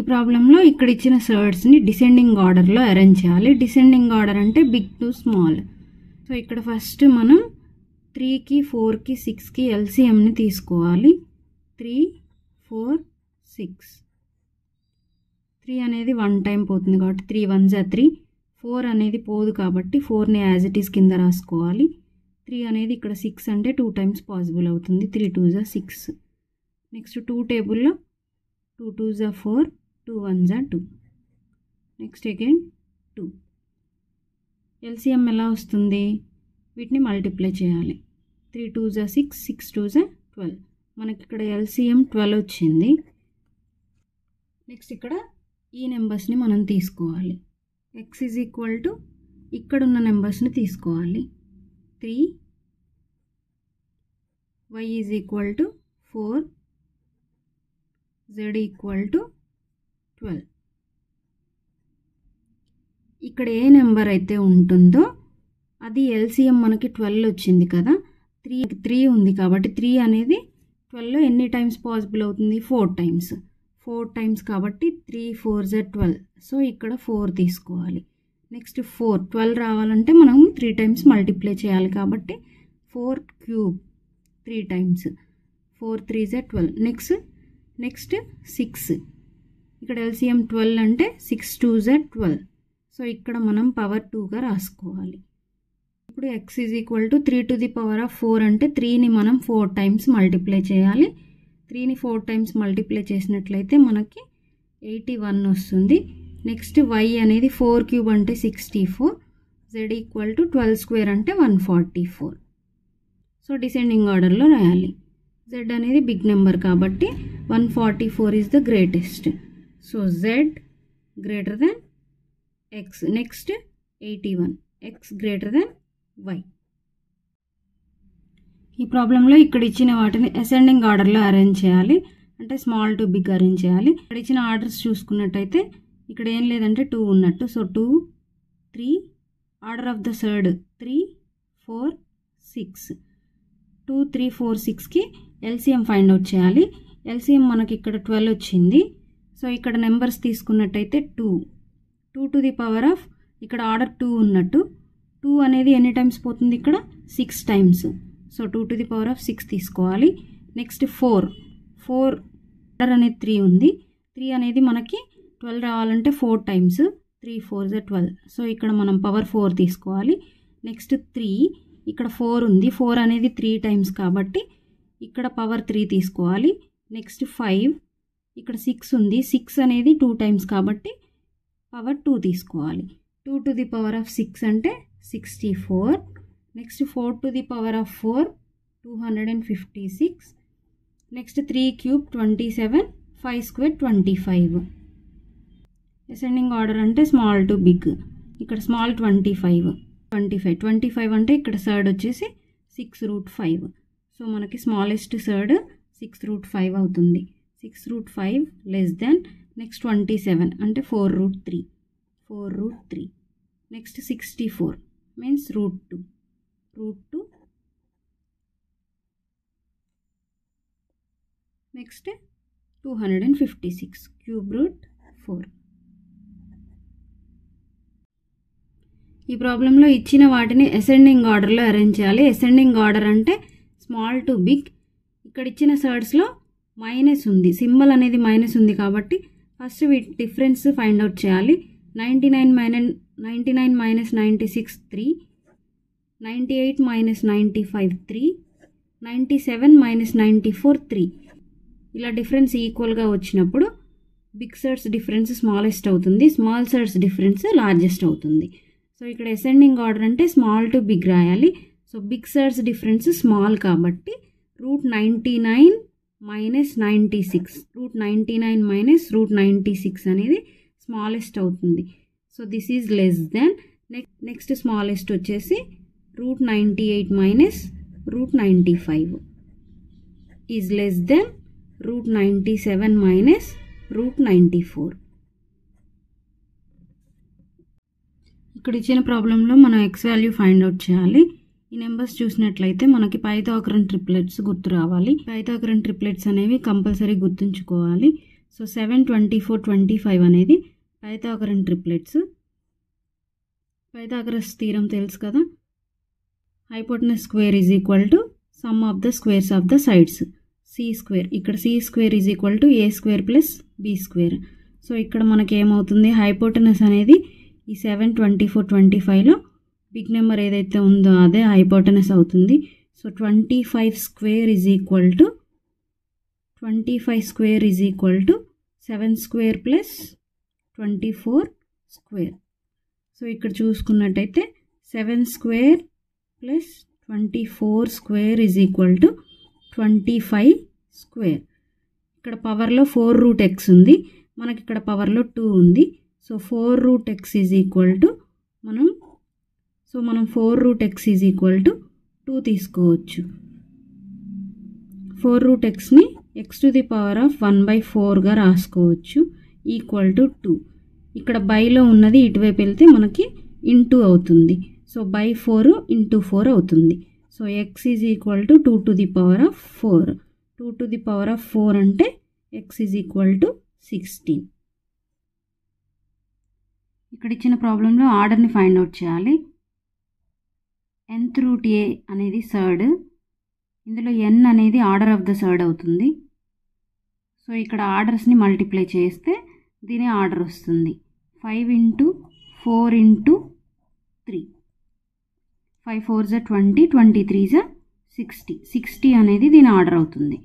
ఈ ప్రాబ్లంలో ఇక్కడ ఇచ్చిన సర్డ్స్ని డిసెండింగ్ ఆర్డర్లో అరేంజ్ చేయాలి. డిసెండింగ్ ఆర్డర్ అంటే బిగ్ టు స్మాల్. సో ఇక్కడ ఫస్ట్ మనం 3కి 4కి 6కి ఎల్సిఎంని తీసుకోవాలి. 3 4 6. 3 అనేది 1 టైం పోతుంది కాబట్టి 3 1s are 3. 4 అనేది పోదు కాబట్టి 4ని యాజ్ ఇట్ ఈస్ కింద రాసుకోవాలి. 3 అనేది ఇక్కడ 6 అంటే 2 టైమ్స్ పాసిబుల్ అవుతుంది. 3 2s are 6. నెక్స్ట్ 2 టేబుల్లో 2 2s are 4, 2 1s are 2. Next again 2. LCM ఎలా వస్తుంది? వీటిని మల్టిప్లై చేయాలి. 3 2s are 6, 6 2s are 12. మనకి ఇక్కడ ఎల్సిఎం 12 వచ్చింది. నెక్స్ట్ ఇక్కడ ఈ నెంబర్స్ని మనం తీసుకోవాలి. x ఈజ్ ఈక్వల్ టు ఇక్కడున్న నెంబర్స్ని తీసుకోవాలి. 3, y is equal to 4, z equal to 12. ఇక్కడ ఏ నెంబర్ అయితే ఉంటుందో అది ఎల్సిఎం మనకి 12 వచ్చింది కదా. 3 ఉంది కాబట్టి 3 అనేది 12లో ఎన్ని టైమ్స్ పాసిబుల్ అవుతుంది? 4 టైమ్స్. 4 టైమ్స్ కాబట్టి 3 4s are 12. సో ఇక్కడ 4 తీసుకోవాలి. నెక్స్ట్ 4 12 రావాలంటే మనం 3 టైమ్స్ మల్టిప్లై చేయాలి కాబట్టి 4 cube 3 times. 4 3s are 12. Next 6. ఇక్కడ ఎల్సిఎం 12 అంటే 6 2s are 12. సో ఇక్కడ మనం పవర్ 2గా రాసుకోవాలి. ఇప్పుడు x is equal to 3 to the power of 4 అంటే 3ని మనం 4 టైమ్స్ మల్టిప్లై చేయాలి. 3ని 4 టైమ్స్ మల్టిప్లై చేసినట్లయితే మనకి 81 వస్తుంది. నెక్స్ట్ y అనేది 4 క్యూబ్ అంటే 64, z ఈక్వల్ టు 12 స్క్వేర్ అంటే 144. సో డిసెండింగ్ ఆర్డర్లో రాయాలి. z అనేది బిగ్ నెంబర్ కాబట్టి 144 is the greatest. So z greater than x. Next 81, x greater than y. ఈ ప్రాబ్లంలో ఇక్కడ ఇచ్చిన వాటిని అసెండింగ్ ఆర్డర్లో అరేంజ్ చేయాలి. అంటే స్మాల్ టు బిగ్ అరేంజ్ చేయాలి. ఇక్కడ ఇచ్చిన ఆర్డర్స్ చూసుకున్నట్టయితే ఇక్కడ ఏం లేదంటే 2 ఉన్నట్టు. So 2 3, order of the third 3 4 6. 2 3 4 6కి ఎల్సిఎం ఫైండ్ అవుట్ చేయాలి. ఎల్సిఎం మనకి ఇక్కడ 12 వచ్చింది. సో ఇక్కడ నెంబర్స్ తీసుకున్నట్టయితే 2 to the power of ఇక్కడ ఆర్డర్ 2 ఉన్నట్టు. 2 అనేది ఎన్ని టైమ్స్ పోతుంది? ఇక్కడ 6 times. So 2 to the power of 6 తీసుకోవాలి. నెక్స్ట్ 4 ఆర్డర్ అనేది 3 ఉంది. 3 అనేది మనకి 12 రావాలంటే 4 టైమ్స్. 3 4s are 12. సో ఇక్కడ మనం పవర్ 4 తీసుకోవాలి. నెక్స్ట్ 3 ఇక్కడ 4 ఉంది. 4 అనేది 3 టైమ్స్ కాబట్టి ఇక్కడ పవర్ 3 తీసుకోవాలి. నెక్స్ట్ 5 ఇక్కడ 6 ఉంది. 6 అనేది 2 టైమ్స్ కాబట్టి పవర్ 2 తీసుకోవాలి. 2 to the power of 6 అంటే 64. Next 4 to the power of 4 256. Next 3 cube 27, 5 square 25. Ascending order అంటే స్మాల్ టు బిగ్. ఇక్కడ స్మాల్ 25 అంటే ఇక్కడ థర్డ్ వచ్చేసి 6√5. సో మనకి స్మాలెస్ట్ థర్డ్ 6√5 అవుతుంది. 6√5 లెస్ దెన్ నెక్స్ట్ 27 అంటే 4√3. Next 64 means √2. Next 256 cube root 4. ఈ ప్రాబ్లంలో ఇచ్చిన వాటిని అసెండింగ్ ఆర్డర్లో అరేంజ్ చేయాలి. అసెండింగ్ ఆర్డర్ అంటే స్మాల్ టు బిగ్. ఇక్కడ ఇచ్చిన సర్డ్స్లో మైనస్ ఉంది, సింబల్ అనేది మైనస్ ఉంది కాబట్టి ఫస్ట్ వీటి డిఫరెన్స్ ఫైండ్ అవుట్ చేయాలి. 99 minus 96 3, 98 minus 95 3, 97 minus 94 3. ఇలా డిఫరెన్స్ ఈక్వల్గా వచ్చినప్పుడు బిగ్ సర్డ్స్ డిఫరెన్స్ స్మాలెస్ట్ అవుతుంది, స్మాల్ సర్డ్స్ డిఫరెన్స్ లార్జెస్ట్ అవుతుంది. సో ఇక్కడ అసెండింగ్ ఆర్డర్ అంటే స్మాల్ టు బిగ్ రాయాలి. So big surds difference small కాబట్టి √99 మైనస్ 96, √99 మైనస్ √96 అనేది స్మాలెస్ట్ అవుతుంది. So this is less than. Next smallest వచ్చేసి √98 minus √95 is less than √97 minus √94. ఇక్కడ ఇచ్చిన ప్రాబ్లంలో మనం ఎక్స్ వాల్యూ ఫైండ్ అవుట్ చేయాలి. ఈ నెంబర్స్ చూసినట్లయితే మనకి పైథాగరన్ ట్రిప్లెట్స్ గుర్తు రావాలి. పైథాగరన్ ట్రిప్లెట్స్ అనేవి కంపల్సరీ గుర్తుంచుకోవాలి. సో 7, 24, 25 అనేది పైథాగరన్ ట్రిప్లెట్స్. పైథాగరస్ థీరం తెలుసు కదా, hypotenuse square is equal to sum of the squares of the sides. C square, ఇక్కడ C square is equal to A square plus B square. So ఇక్కడ మనకి ఏమవుతుంది, hypotenuse అనేది ఈ 7, 24, 25లో big number ఏదైతే ఉందో అదే హైపోటెనస్ అవుతుంది. So 25 square is equal to 7 square plus 24 square. So ఇక్కడ చూసుకున్నట్టయితే 7 square plus 24 square is equal to 25 square. ఇక్కడ పవర్లో 4√x ఉంది, మనకి ఇక్కడ పవర్లో 2 ఉంది. So 4√x is equal to మనం 4√x ఈజ్ ఈక్వల్ టు 2 తీసుకోవచ్చు. 4√xని x⁴ రాసుకోవచ్చు ఈక్వల్ టు 2. ఇక్కడ బైలో ఉన్నది ఇటువైపు వెళ్తే మనకి ఇంటూ అవుతుంది. సో బై 4 ఇంటూ 4 అవుతుంది. So x is equal to 2⁴. 2⁴ అంటే x ఈజ్ ఈక్వల్ టు 16. ఇక్కడ ఇచ్చిన ప్రాబ్లంలో ఆర్డర్ని ఫైండ్ అవుట్ చేయాలి. nth రూట్ a అనేది థర్డ్, ఇందులో n అనేది ఆర్డర్ ఆఫ్ ద థర్డ్ అవుతుంది. సో ఇక్కడ ఆర్డర్స్ని మల్టిప్లై చేస్తే దీని ఆర్డర్ వస్తుంది. 5 × 4 × 3, 5 4 20, 23 60 అనేది దీని ఆర్డర్ అవుతుంది.